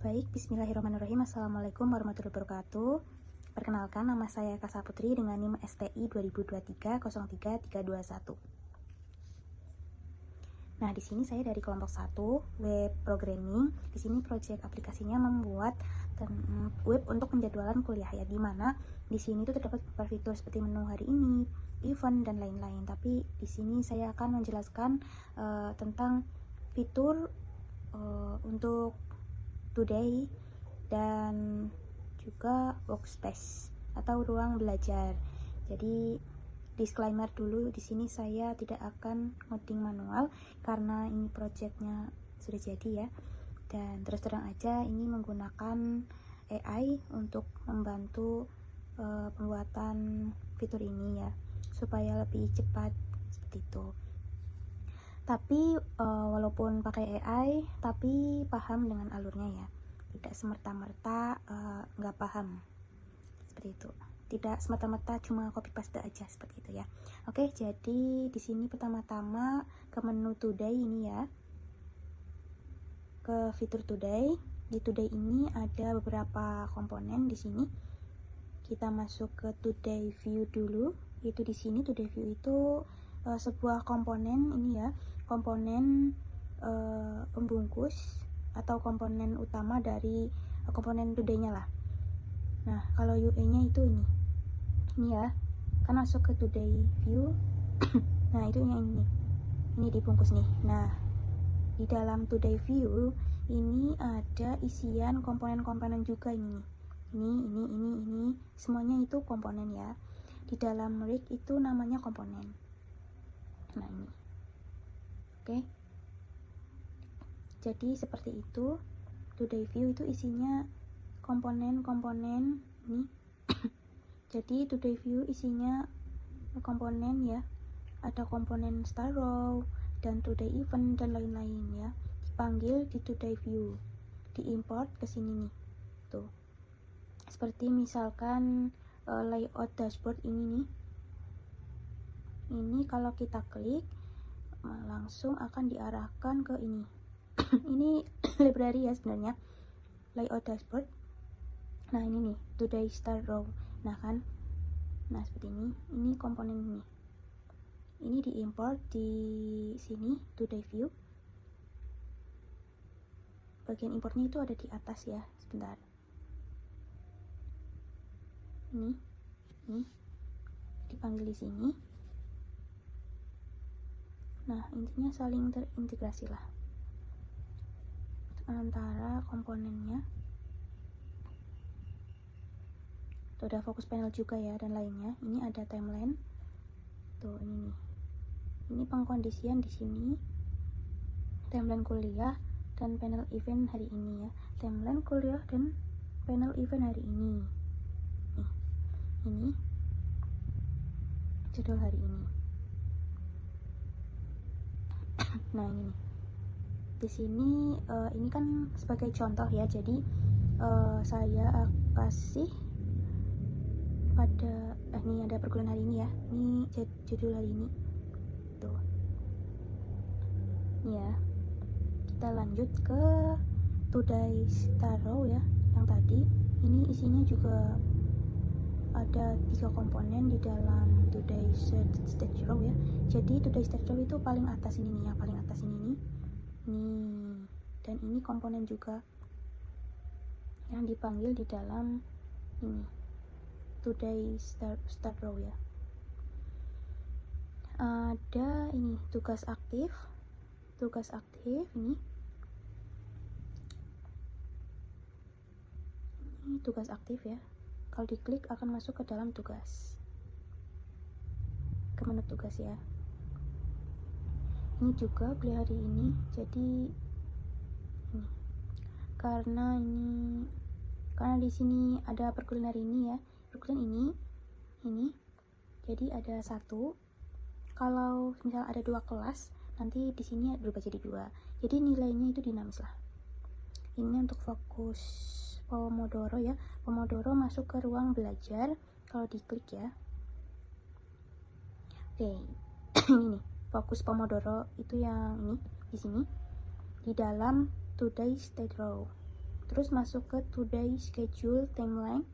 Baik, bismillahirrahmanirrahim. Assalamualaikum warahmatullahi wabarakatuh. Perkenalkan, nama saya Kasa Putri dengan NIM STI 2023-03321. Nah, di sini saya dari kelompok 1, web programming. Di sini proyek aplikasinya membuat web untuk penjadwalan kuliah ya, di mana di sini itu terdapat beberapa fitur seperti menu hari ini, event dan lain-lain. Tapi di sini saya akan menjelaskan tentang fitur untuk today dan juga workspace atau ruang belajar. Jadi disclaimer dulu, di sini saya tidak akan ngoding manual karena ini projectnya sudah jadi ya, dan terus terang aja ini menggunakan AI untuk membantu pembuatan fitur ini ya, supaya lebih cepat seperti itu. Tapi walaupun pakai AI tapi paham dengan alurnya ya, tidak semerta-merta nggak paham seperti itu, tidak semata-mata cuma copy paste aja seperti itu ya. Oke, jadi di sini pertama-tama ke menu today ini ya, ke fitur today. Di today ini ada beberapa komponen. Di sini kita masuk ke today view dulu. Itu di sini today view itu sebuah komponen ini ya, komponen pembungkus atau komponen utama dari komponen today-nya lah. Nah, kalau UI-nya itu ini ya, kan masuk ke today view. Nah, itu yang ini dibungkus nih. Nah, di dalam today view ini ada isian komponen-komponen juga ini semuanya itu komponen ya. Di dalam rig itu namanya komponen. Nah, ini oke. Jadi seperti itu, today view itu isinya komponen-komponen ini. Jadi today view isinya komponen ya, ada komponen start row dan today event dan lain-lain ya. Dipanggil di today view, diimport ke sini nih tuh. Seperti misalkan layout dashboard ini nih, ini kalau kita klik langsung akan diarahkan ke ini. Ini library ya sebenarnya, layout dashboard. Nah, ini nih today start row. Nah kan, nah seperti ini komponen ini diimport di sini today view. Bagian importnya itu ada di atas ya, sebentar. Ini dipanggil di sini. Nah, intinya saling terintegrasi lah antara komponennya. Tuh ada fokus panel juga ya dan lainnya. Ini ada timeline. Tuh ini nih. Ini pengkondisian di sini. Timeline kuliah dan panel event hari ini ya. Timeline kuliah dan panel event hari ini. Nih. Ini jadwal hari ini. Nah, ini nih. Di sini ini kan sebagai contoh ya. Jadi saya kasih pada ini ada perkuliahan hari ini ya. Ini judul hari ini. Tuh. Ini ya. Kita lanjut ke today start row ya. Yang tadi ini isinya juga ada 3 komponen di dalam today start row ya. Jadi today start row itu paling atas ini nih, yang paling atas ini nih. Nih, dan ini komponen juga yang dipanggil di dalam ini today start row ya. Ada ini tugas aktif ini tugas aktif ya. Kalau diklik akan masuk ke dalam tugas, ke menu tugas ya. Ini juga kuliah hari ini. Jadi ini karena di sini ada perkuliahan hari ini ya, perkuliahan ini jadi ada satu. Kalau misal ada 2 kelas, nanti di sini berubah jadi 2. Jadi nilainya itu dinamis lah. Ini untuk fokus Pomodoro ya. Pomodoro masuk ke ruang belajar kalau diklik ya. Oke. Ini nih, fokus Pomodoro itu yang ini di sini di dalam today state row. Terus masuk ke today schedule timeline.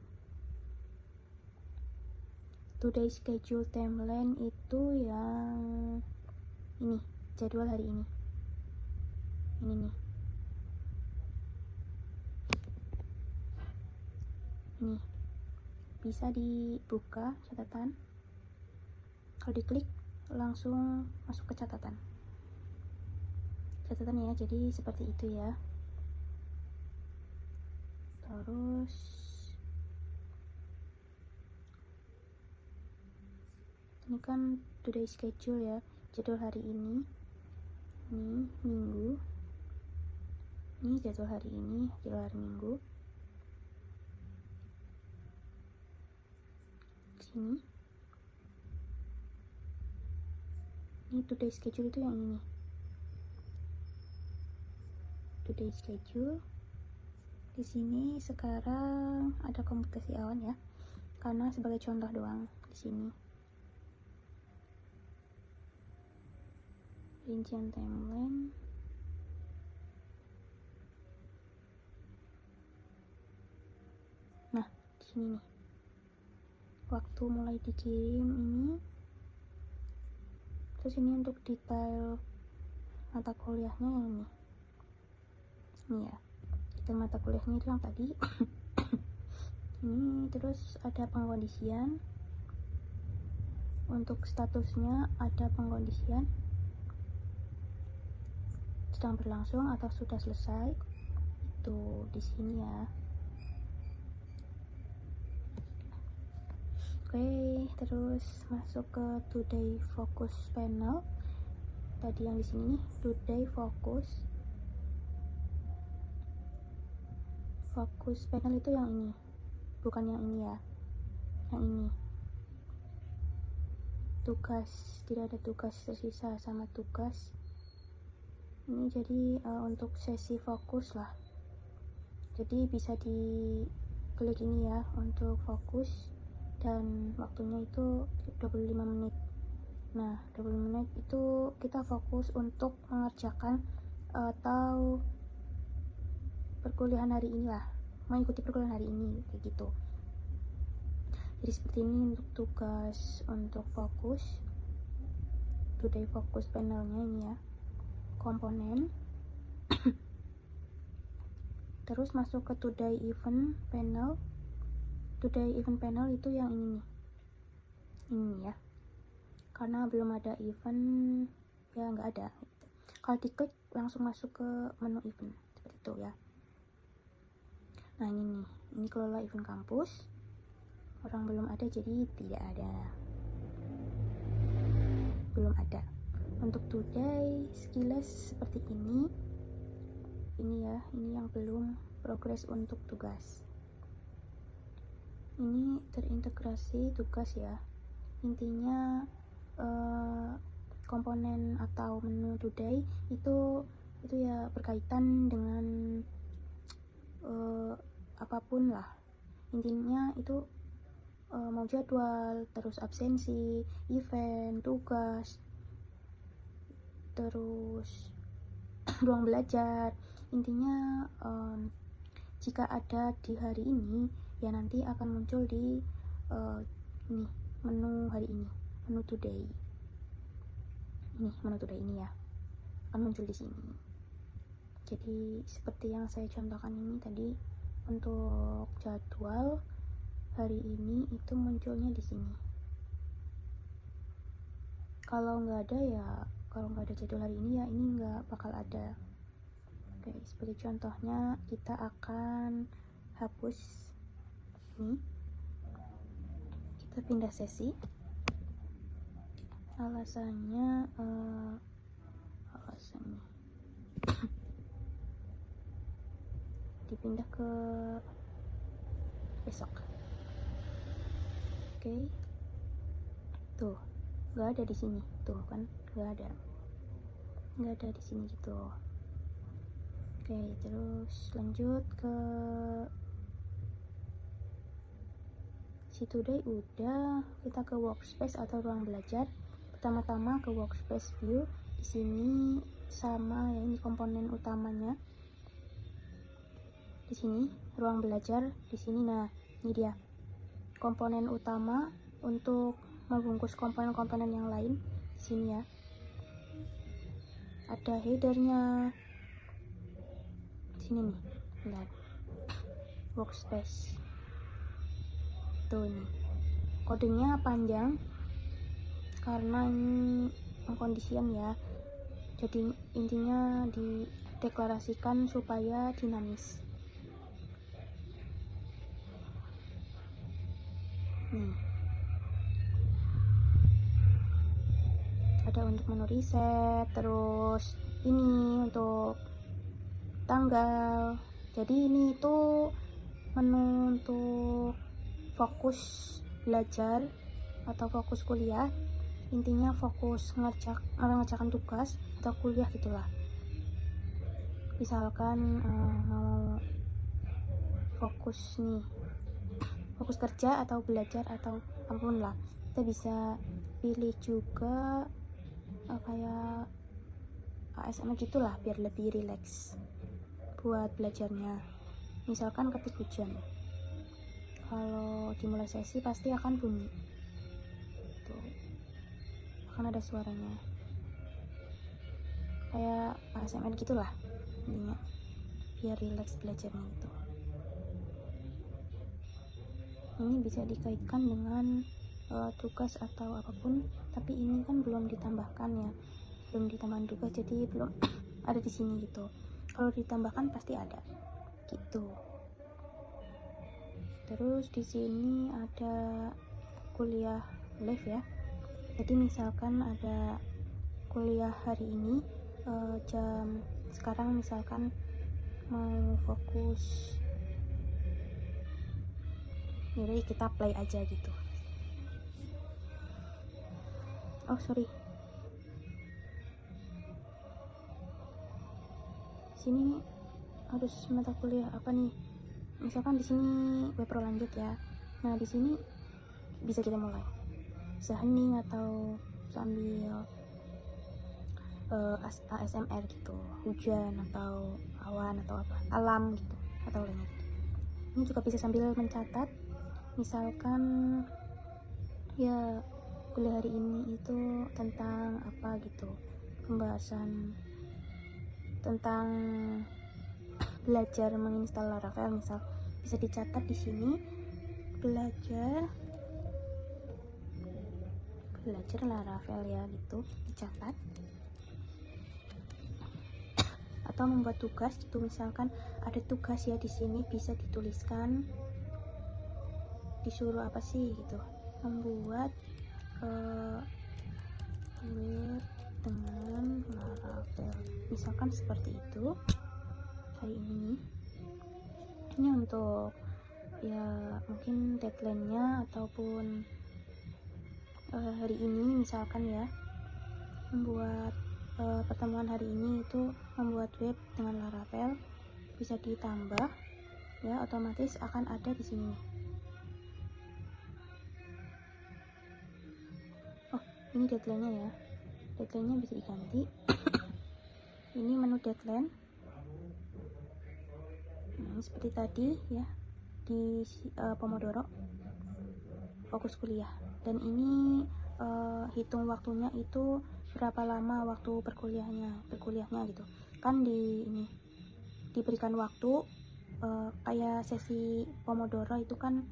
Today schedule timeline itu yang ini, jadwal hari ini. Ini nih. Ini bisa dibuka catatan. Kalau diklik langsung masuk ke catatan ya, jadi seperti itu ya. Terus ini kan today schedule ya, jadwal hari ini minggu. Ini jadwal hari ini, jadwal hari minggu. Sini ini today schedule itu yang ini, today schedule. Di sini sekarang ada komputasi awan ya, karena sebagai contoh doang. Di sini rincian timeline. Nah, di sini nih, waktu mulai dikirim ini. Terus ini untuk detail mata kuliahnya yang ini ya, detail mata kuliahnya itu yang tadi. Ini terus ada pengkondisian. Untuk statusnya ada pengkondisian sedang berlangsung atau sudah selesai, itu di sini ya. Oke, terus masuk ke today focus panel. Tadi yang di sini nih, today focus panel itu yang ini, bukan yang ini ya, yang ini. Tugas, tidak ada tugas tersisa sama tugas. Ini jadi untuk sesi fokus lah, jadi bisa diklik ini ya untuk fokus, dan waktunya itu 25 menit. Nah, 25 menit itu kita fokus untuk mengerjakan atau perkuliahan hari ini lah, mengikuti perkuliahan hari ini kayak gitu. Jadi seperti ini untuk tugas untuk fokus, today fokus panelnya ini ya, komponen. Terus masuk ke today event panel. Today event panel itu yang ini nih, ini ya, karena belum ada event ya, nggak ada gitu. Kalau diklik langsung masuk ke menu event seperti itu ya. Nah ini nih, ini kelola event kampus. Orang belum ada jadi tidak ada, belum ada. Untuk today sekilas seperti ini ya, ini yang belum progres untuk tugas. Ini terintegrasi tugas ya, intinya komponen atau menu today itu ya berkaitan dengan apapun lah, intinya itu mau jadwal, terus absensi, event, tugas, terus ruang belajar. Intinya jika ada di hari ini ya nanti akan muncul di ini menu hari ini, menu today. Ini menu today ini ya, akan muncul di sini. Jadi seperti yang saya contohkan ini tadi, untuk jadwal hari ini itu munculnya di sini. Kalau nggak ada jadwal hari ini ya ini nggak bakal ada. Oke, seperti contohnya kita akan hapus ini, kita pindah sesi. Alasannya dipindah ke besok. Oke, tuh nggak ada di sini, tuh kan nggak ada di sini gitu. Oke, terus lanjut ke si today udah, kita ke workspace atau ruang belajar. Pertama-tama ke workspace view. Di sini sama ya, ini komponen utamanya. di sini ruang belajar di sini. Nah, ini dia komponen utama untuk membungkus komponen-komponen yang lain di sini ya. Ada headernya di sini nih, lihat workspace tuh, ini kodenya panjang karena ini pengkondisian ya, jadi intinya dideklarasikan supaya dinamis. Ada untuk menu reset, terus ini untuk tanggal. Jadi ini tuh menu untuk fokus belajar atau fokus kuliah, intinya fokus mengerjakan tugas atau kuliah gitulah. Misalkan mau fokus nih, fokus kerja atau belajar atau apapun lah, kita bisa pilih juga kayak ASMR gitulah biar lebih rileks buat belajarnya. Misalkan ketik hujan, kalau dimulai sesi pasti akan bunyi tuh, akan ada suaranya kayak ASMR gitulah intinya, biar rileks belajarnya gitu. Ini bisa dikaitkan dengan tugas atau apapun, tapi ini kan belum ditambahkan ya, belum ditambahkan tugas, jadi belum ada di sini gitu. Kalau ditambahkan pasti ada gitu. Terus di sini ada kuliah live ya, jadi misalkan ada kuliah hari ini jam sekarang, misalkan mau fokus, jadi kita play aja gitu. Oh sorry, sini harus mata kuliah apa nih, misalkan di sini web pro lanjut ya. Nah di sini bisa kita mulai, bisa hening atau sambil ASMR gitu, hujan atau awan atau apa, alam gitu atau lainnya. Ini juga bisa sambil mencatat, misalkan ya kuliah hari ini itu tentang apa gitu, pembahasan tentang belajar menginstal Laravel, misal bisa dicatat di sini, belajar Laravel ya gitu, dicatat. Atau membuat tugas gitu, misalkan ada tugas ya di sini bisa dituliskan, disuruh apa sih gitu, membuat web dengan Laravel, misalkan seperti itu hari ini. Ini untuk ya mungkin deadline-nya ataupun hari ini misalkan ya, membuat pertemuan hari ini itu membuat web dengan Laravel, bisa ditambah ya, otomatis akan ada di sini. Oh ini deadline-nya ya, deadline-nya bisa diganti. Ini menu deadline. Nah, seperti tadi ya di Pomodoro fokus kuliah, dan ini hitung waktunya itu berapa lama waktu berkuliahnya gitu kan. Di ini diberikan waktu kayak sesi Pomodoro itu kan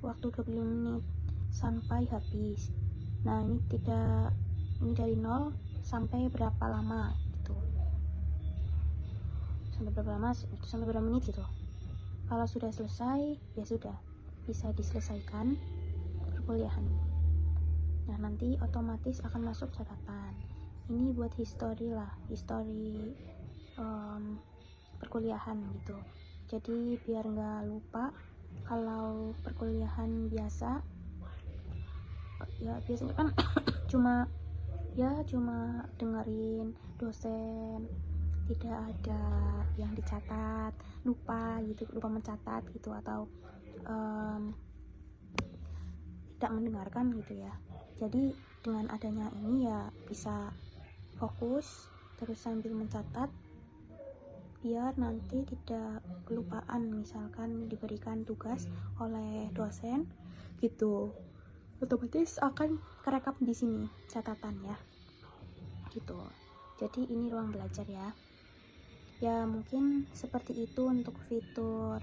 waktu 20 menit sampai habis. Nah ini tidak, ini dari 0 sampai berapa lama gitu, sampai berapa lama itu, sampai berapa menit gitu. Kalau sudah selesai ya sudah bisa diselesaikan perkuliahan. Nah nanti otomatis akan masuk catatan. Ini buat history lah, history perkuliahan gitu. Jadi biar nggak lupa. Kalau perkuliahan biasa ya biasanya kan cuma dengerin dosen, tidak ada yang dicatat, lupa mencatat gitu, atau tidak mendengarkan gitu ya. Jadi dengan adanya ini ya bisa fokus terus sambil mencatat biar nanti tidak kelupaan, misalkan diberikan tugas oleh dosen gitu, otomatis akan kerekap di sini catatan ya gitu. Jadi ini ruang belajar ya. Ya mungkin seperti itu untuk fitur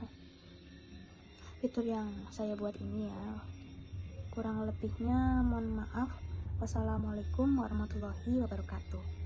yang saya buat ini ya. Kurang lebihnya mohon maaf. Wassalamualaikum warahmatullahi wabarakatuh.